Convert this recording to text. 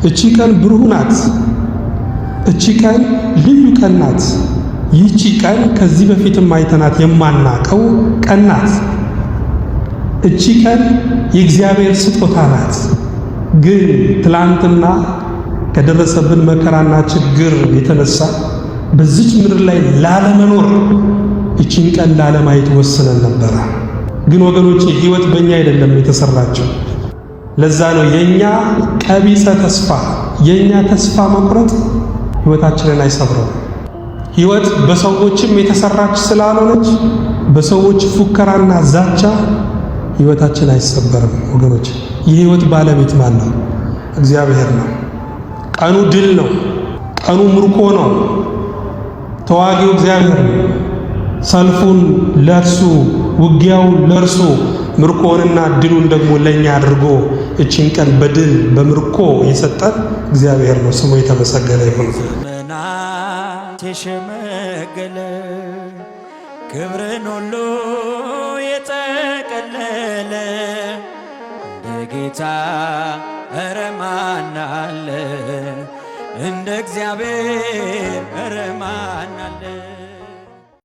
እቺ ቀን ብሩህ ናት። እቺ ቀን ልዩ ቀን ናት። ይህቺ ቀን ከዚህ በፊትም አይተናት የማናቀው ቀን ናት። እቺ ቀን የእግዚአብሔር ስጦታ ናት። ግን ትላንትና ከደረሰብን መከራና ችግር የተነሳ በዚች ምድር ላይ ላለመኖር እቺን ቀን ላለማየት ወስነን ነበረ። ግን ወገኖቼ ሕይወት በእኛ አይደለም የተሰራችው። ለዛ ነው የኛ ቀቢጸ ተስፋ የኛ ተስፋ መቁረጥ ሕይወታችንን አይሰብረው። ሕይወት በሰዎችም የተሰራች ስላልሆነች በሰዎች ፉከራና ዛቻ ሕይወታችን አይሰበርም። ወገኖች የሕይወት ባለቤት ማን ነው? እግዚአብሔር ነው። ቀኑ ድል ነው። ቀኑ ምርኮ ነው። ተዋጊው እግዚአብሔር ነው። ሰልፉን ለርሱ፣ ውጊያውን ለርሱ፣ ምርኮንና ድሉን ደግሞ ለኛ አድርጎ እቺን ቀን በድል በምርኮ የሰጠን እግዚአብሔር ነው። ስሙ የተመሰገነ ይሁን። ዘመናት የሸመገለ ክብርን ሁሉ የጠቀለለ እንደ ጌታ ኧረ ማን አለ? እንደ እግዚአብሔር ኧረ ማን አለ?